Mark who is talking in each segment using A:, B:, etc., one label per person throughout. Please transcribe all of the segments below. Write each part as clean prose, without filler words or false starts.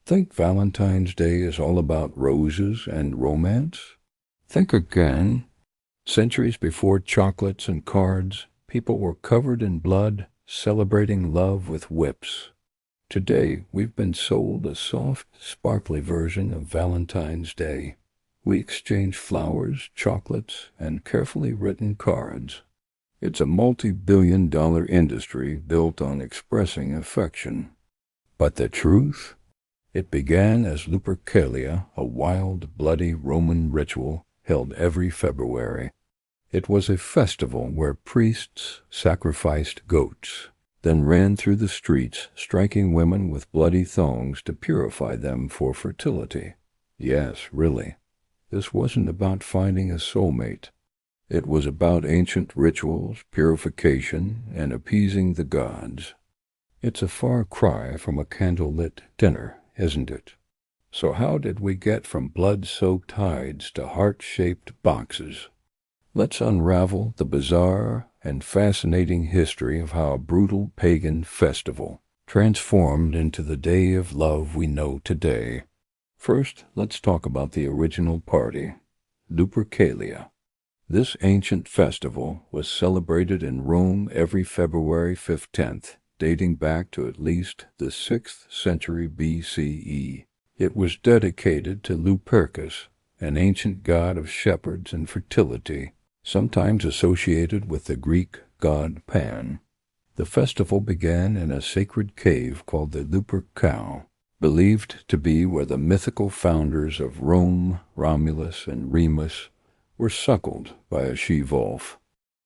A: Think Valentine's Day is all about roses and romance? Think again. Centuries before chocolates and cards, people were covered in blood, celebrating love with whips. Today, we've been sold a soft, sparkly version of Valentine's Day. We exchange flowers, chocolates, and carefully written cards. It's a multi-billion-dollar industry built on expressing affection. But the truth? It began as Lupercalia, a wild, bloody Roman ritual held every February. It was a festival where priests sacrificed goats, then ran through the streets, striking women with bloody thongs to purify them for fertility. Yes, really. This wasn't about finding a soulmate. It was about ancient rituals, purification, and appeasing the gods. It's a far cry from a candlelit dinner, isn't it? So how did we get from blood-soaked hides to heart-shaped boxes? Let's unravel the bizarre and fascinating history of how a brutal pagan festival transformed into the day of love we know today. First, let's talk about the original party, Lupercalia. This ancient festival was celebrated in Rome every February 15th, dating back to at least the 6th century BCE. It was dedicated to Lupercus, an ancient god of shepherds and fertility, sometimes associated with the Greek god Pan. The festival began in a sacred cave called the Lupercal, believed to be where the mythical founders of Rome, Romulus and Remus, were suckled by a she-wolf.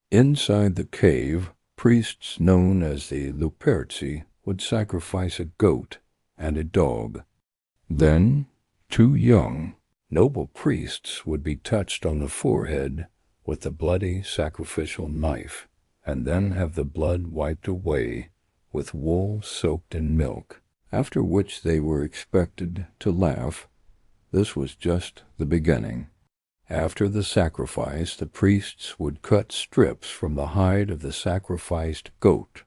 A: Inside the cave, priests known as the Luperci would sacrifice a goat and a dog. Then, two young, noble priests would be touched on the forehead with the bloody sacrificial knife, and then have the blood wiped away with wool soaked in milk, after which they were expected to laugh. This was just the beginning. After the sacrifice, the priests would cut strips from the hide of the sacrificed goat.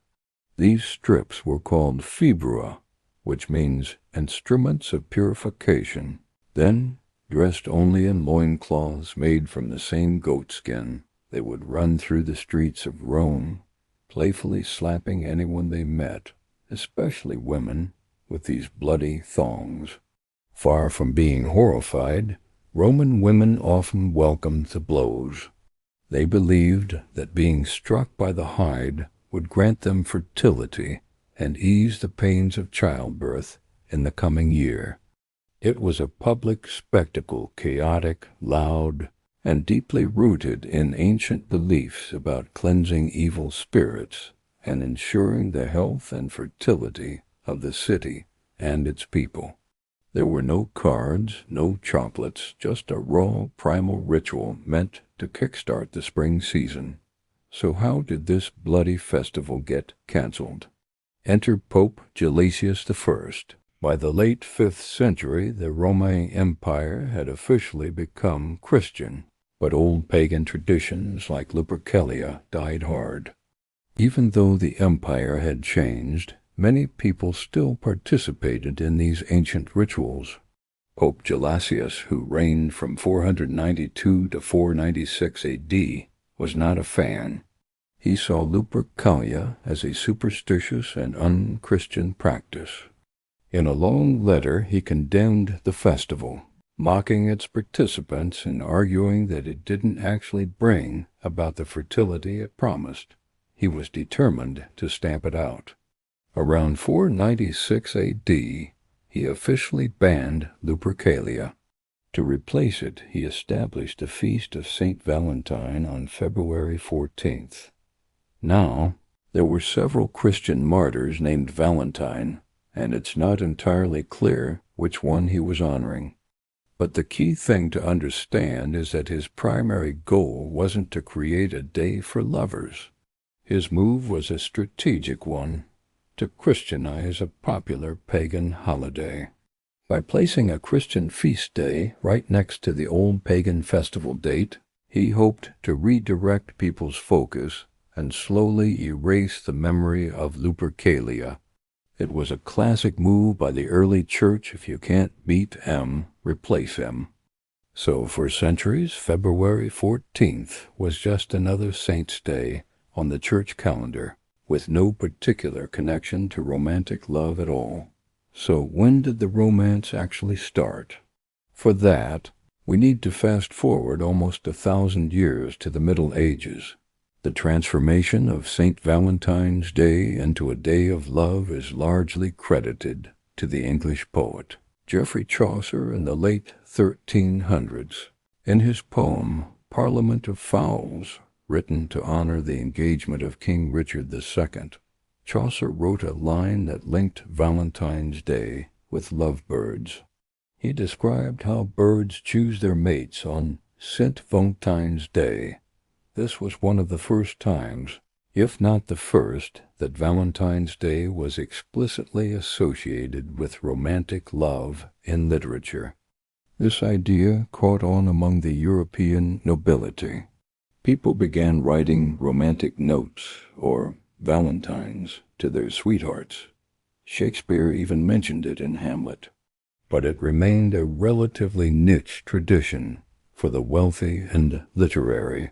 A: These strips were called Februa, which means instruments of purification. Then, dressed only in loincloths made from the same goatskin, they would run through the streets of Rome, playfully slapping anyone they met, especially women, with these bloody thongs. Far from being horrified, Roman women often welcomed the blows. They believed that being struck by the hide would grant them fertility and ease the pains of childbirth in the coming year. It was a public spectacle, chaotic, loud, and deeply rooted in ancient beliefs about cleansing evil spirits and ensuring the health and fertility of the city and its people. There were no cards, no chocolates, just a raw, primal ritual meant to kickstart the spring season. So how did this bloody festival get cancelled? Enter Pope Gelasius I. By the late 5th century, the Roman Empire had officially become Christian, but old pagan traditions like Lupercalia died hard. Even though the empire had changed, many people still participated in these ancient rituals. Pope Gelasius, who reigned from 492 to 496 AD, was not a fan. He saw Lupercalia as a superstitious and un-Christian practice. In a long letter, he condemned the festival, mocking its participants and arguing that it didn't actually bring about the fertility it promised. He was determined to stamp it out. Around 496 AD, he officially banned Lupercalia. To replace it, he established the feast of St. Valentine on February 14th. Now, there were several Christian martyrs named Valentine, and it's not entirely clear which one he was honoring. But the key thing to understand is that his primary goal wasn't to create a day for lovers. His move was a strategic one, to Christianize a popular pagan holiday. By placing a Christian feast day right next to the old pagan festival date, he hoped to redirect people's focus and slowly erase the memory of Lupercalia. It was a classic move by the early church. If you can't beat M, replace M. So for centuries, February 14th was just another saint's day on the church calendar, with no particular connection to romantic love at all. So when did the romance actually start? For that, we need to fast forward almost 1,000 years to the Middle Ages. The transformation of St. Valentine's Day into a day of love is largely credited to the English poet Geoffrey Chaucer in the late 1300s. In his poem, Parliament of Fowls, written to honor the engagement of King Richard II, Chaucer wrote a line that linked Valentine's Day with lovebirds. He described how birds choose their mates on St. Valentine's Day. This was one of the first times, if not the first, that Valentine's Day was explicitly associated with romantic love in literature. This idea caught on among the European nobility. People began writing romantic notes, or valentines, to their sweethearts. Shakespeare even mentioned it in Hamlet. But it remained a relatively niche tradition for the wealthy and literary.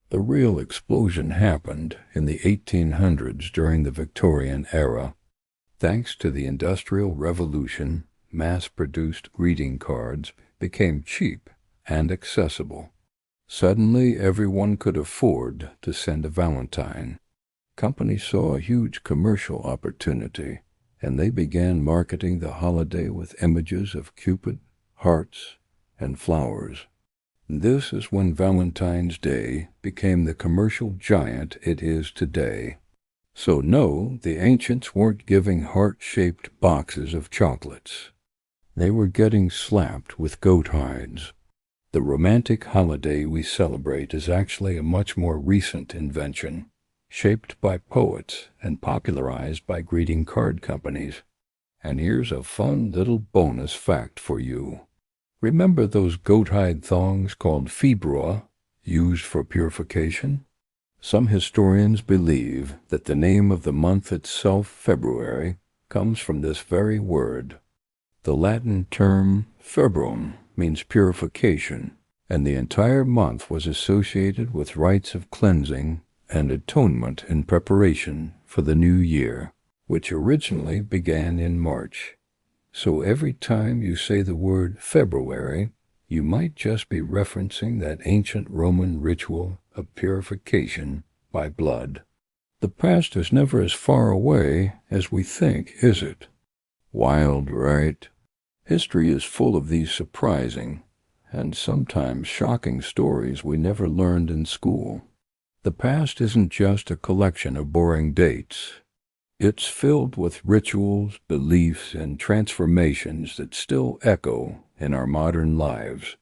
A: The real explosion happened in the 1800s during the Victorian-era. Thanks to the Industrial Revolution, mass-produced greeting cards became cheap and accessible. Suddenly, everyone could afford to send a valentine. Companies saw a huge commercial opportunity, and they began marketing the holiday with images of Cupid, hearts, and flowers. This is when Valentine's Day became the commercial giant it is today. So no, the ancients weren't giving heart-shaped boxes of chocolates. They were getting slapped with goat hides. The romantic holiday we celebrate is actually a much more recent invention, shaped by poets and popularized by greeting card companies. And here's a fun little bonus fact for you. Remember those goat-hide thongs called Februa, used for purification? Some historians believe that the name of the month itself, February, comes from this very word. The Latin term februm means purification, and the entire month was associated with rites of cleansing and atonement in preparation for the new year, which originally began in March. So every time you say the word February, you might just be referencing that ancient Roman ritual of purification by blood. The past is never as far away as we think, is it? Wild, right? History is full of these surprising and sometimes shocking stories we never learned in school. The past isn't just a collection of boring dates. It's filled with rituals, beliefs, and transformations that still echo in our modern lives.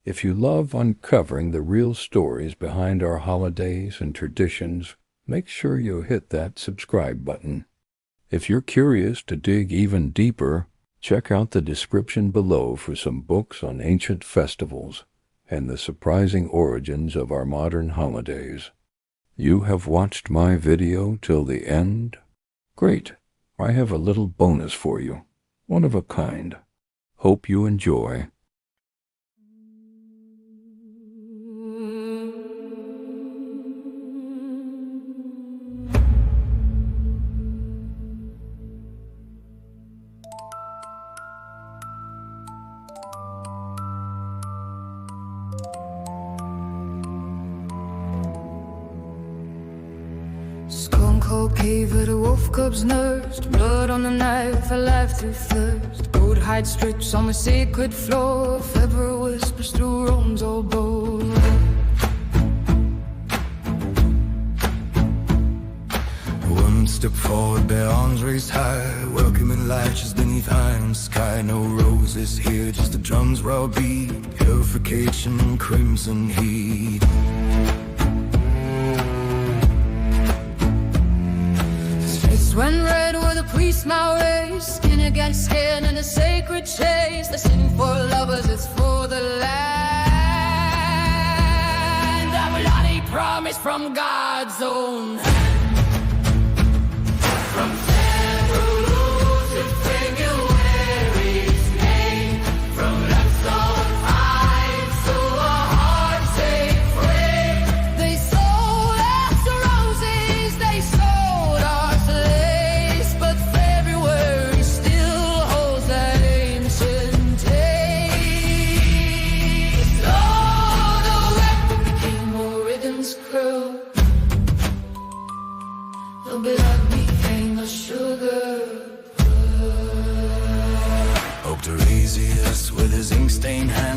A: If you love uncovering the real stories behind our holidays and traditions, make sure you hit that subscribe button. If you're curious to dig even deeper, check out the description below for some books on ancient festivals and the surprising origins of our modern holidays. You have watched my video till the end? Great! I have a little bonus for you, one of a kind. Hope you enjoy.
B: Cold cave where the wolf cubs nursed, blood on the knife, alive through thirst. Goat hide strips on the sacred floor, Februa whispers through Rome's old bowl. One step forward, bare arms raised high, welcoming light just beneath iron sky. No roses here, just the drums' raw beat, purification and crimson heat. When red were the priest's now raised, skin against skin in a sacred chase. The sin for lovers is for the land. A bloody promise from God's own hand. From Februa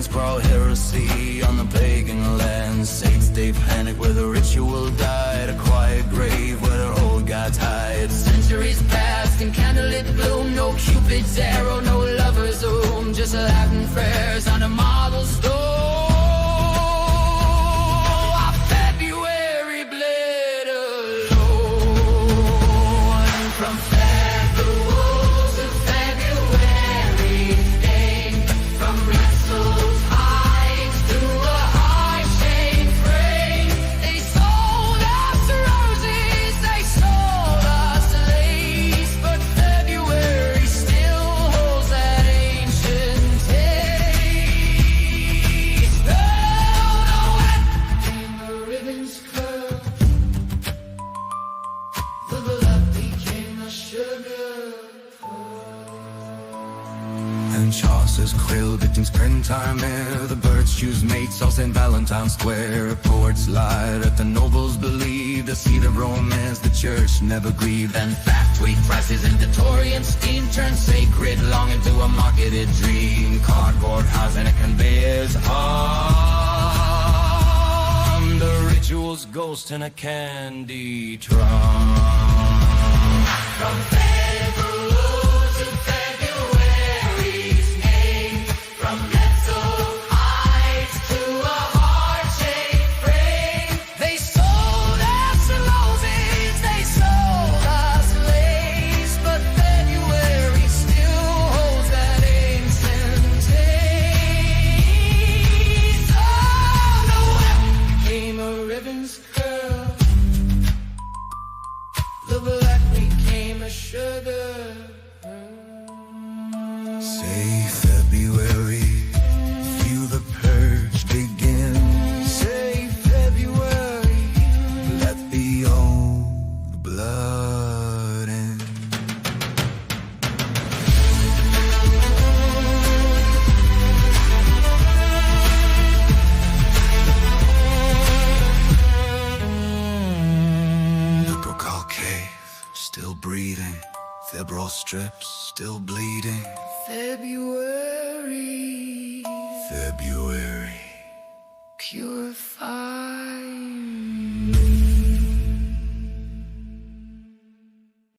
B: sprout heresy on the pagan land. Saints they've panicked where the ritual died, a quiet grave where their old gods hide. Centuries passed in candlelit bloom, no Cupid's arrow, no lover's room, just Latin prayers on a marble stone. Our February bled alone. From Februa to February's name, from Wrestle's heights to a heart-shaped frame. They sold us roses, they sold us lace, but February still holds that ancient taste. Oh, no, when the ribbons curled, the blood became a sugar. And Chaucer's quill dicting springtime air, the birds choose mates all St. Valentine Square. Poets lied that the nobles believed, the seed of romance the church never grieved. And fat-tweet prices in Victorian steam turned sacred long into a marketed dream. Cardboard housing a conveyor's hum, the ritual's ghost in a candy trunk. From Februa to February's name, from Wrestle's heights to a heart-shaped frame. They sold us roses, they sold us lace, but February still holds that ancient taste. Oh, no, when came a ribbon's curl, the black became a sugar. Say February, feel the purge begin. Say February, let the old blood in. Lupercalia, still breathing. Febrile strips, still bleeding. February, February, purified.